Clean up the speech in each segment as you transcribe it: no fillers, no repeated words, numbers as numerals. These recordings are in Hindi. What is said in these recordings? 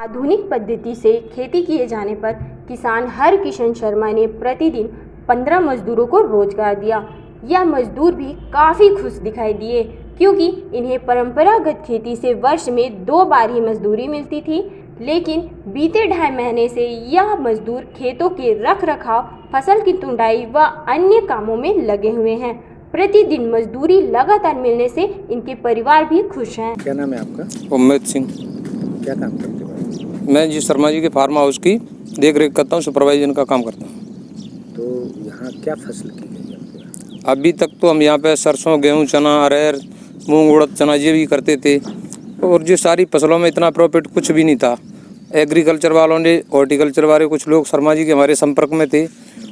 आधुनिक पद्धति से खेती किए जाने पर किसान हर किशन शर्मा ने प्रतिदिन 15 मजदूरों को रोजगार दिया। यह मजदूर भी काफ़ी खुश दिखाई दिए क्योंकि इन्हें परंपरागत खेती से वर्ष में 2 बार ही मजदूरी मिलती थी, लेकिन बीते 2.5 महीने से यह मजदूर खेतों के रख रखाव, फसल की तुड़ाई व अन्य कामों में लगे हुए हैं। प्रतिदिन मजदूरी लगातार मिलने से इनके परिवार भी खुश हैं। क्या नाम है आपका? उम्मीद सिंह। क्या काम करते हो? मैं जी शर्मा जी के फार्म हाउस की देख रेख करता हूँ, सुपरवाइजर का काम करता हूँ। तो यहाँ क्या फसल की गई है आपके? अभी तक तो हम यहाँ पे सरसों, गेहूँ, चना, अरहर, मूंग, उड़द, चना ये भी करते थे और जो सारी फसलों में इतना प्रॉफिट कुछ भी नहीं था। एग्रीकल्चर वालों ने, हॉर्टिकल्चर वाले कुछ लोग शर्मा जी के हमारे संपर्क में थे,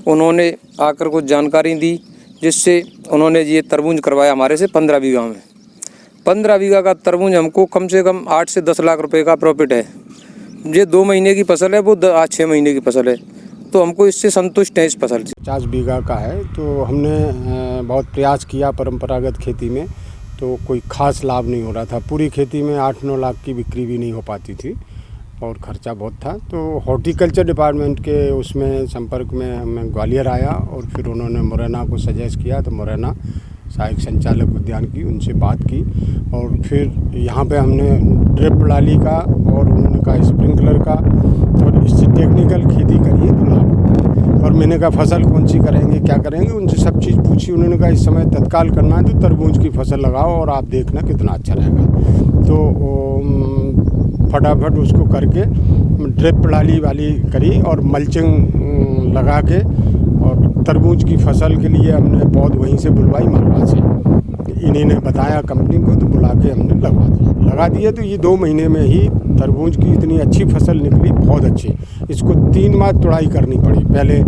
उन्होंने आकर कुछ जानकारी दी, जिससे उन्होंने ये तरबूज करवाया हमारे से 15 बीघा में। 15 बीघा का तरबूज हमको कम से कम 8 से 10 लाख रुपए का प्रॉफिट है। ये 2 महीने की फसल है, वो 6 महीने की फसल है, तो हमको इससे संतुष्ट है इस फसल से। 50 बीघा का है, तो हमने बहुत प्रयास किया परंपरागत खेती में, तो कोई खास लाभ नहीं हो रहा था। पूरी खेती में 8-9 लाख की बिक्री भी नहीं हो पाती थी और ख़र्चा बहुत था। तो हॉर्टिकल्चर डिपार्टमेंट के उसमें संपर्क में मैं ग्वालियर आया और फिर उन्होंने मुरैना को सजेस्ट किया, तो मुरैना सहायक संचालक उद्यान की उनसे बात की और फिर यहाँ पे हमने ड्रिप प्रणाली का और उन्होंने कहा स्प्रिंकलर का और इससे टेक्निकल खेती करिए तो लाभ। और मैंने कहा फसल कौन सी करेंगे, क्या करेंगे, उनसे सब चीज़ पूछी। उन्होंने कहा इस समय तत्काल करना है तो तरबूज की फसल लगाओ और आप देखना कितना अच्छा रहेगा। तो फटाफट उसको करके ड्रिप प्रणाली वाली करी और मल्चिंग लगा के और तरबूज की फसल के लिए हमने पौध वहीं से बुलवाई, मालवा से। इन्हीं ने बताया कंपनी को, तो बुला के हमने लगा दिया। तो ये 2 महीने में ही तरबूज की इतनी अच्छी फसल निकली, बहुत अच्छी। इसको 3 बार तुड़ाई करनी पड़ी, पहले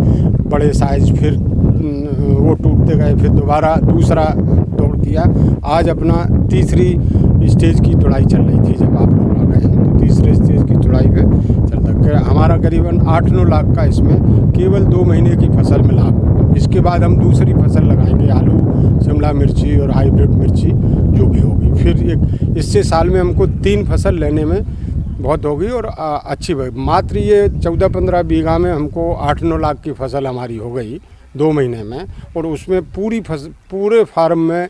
बड़े साइज, फिर वो टूटते गए, फिर दोबारा दूसरा तोड़ किया। आज अपना तीसरी स्टेज की तुड़ाई चल रही थी जब आप लोग आ गए हैं, तो तीसरे स्टेज की तुड़ाई पे चल रहा। हमारा करीबन 8-9 लाख का इसमें केवल 2 महीने की फसल में लाभ। इसके बाद हम दूसरी फसल लगाएंगे, आलू, शिमला मिर्ची और हाइब्रिड मिर्ची जो भी होगी। फिर इससे साल में हमको 3 फसल लेने में बहुत होगी और अच्छी। मात्र ये 14-15 बीघा में हमको 8-9 लाख की फसल हमारी हो गई 2 महीने में, और उसमें पूरे फार्म में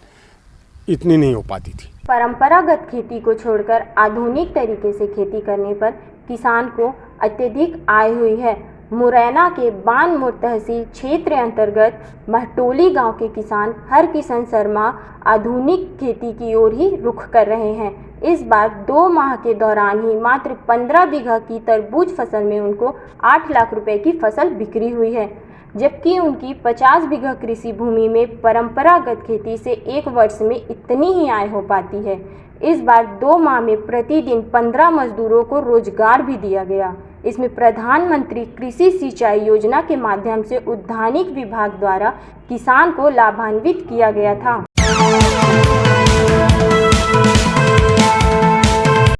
इतनी नहीं हो पाती थी। परंपरागत खेती को छोड़कर आधुनिक तरीके से खेती करने पर किसान को अत्यधिक आय हुई है। मुरैना के बानमोर तहसील क्षेत्र अंतर्गत महटोली गांव के किसान हरकिशन शर्मा आधुनिक खेती की ओर ही रुख कर रहे हैं। इस बार 2 माह के दौरान ही मात्र 15 बीघा की तरबूज फसल में उनको 8 लाख रुपए की फसल बिक्री हुई है, जबकि उनकी 50 बीघा कृषि भूमि में परंपरागत खेती से एक वर्ष में इतनी ही आय हो पाती है। इस बार 2 माह में प्रतिदिन 15 मजदूरों को रोजगार भी दिया गया। इसमें प्रधानमंत्री कृषि सिंचाई योजना के माध्यम से उद्यानिक विभाग द्वारा किसान को लाभान्वित किया गया था।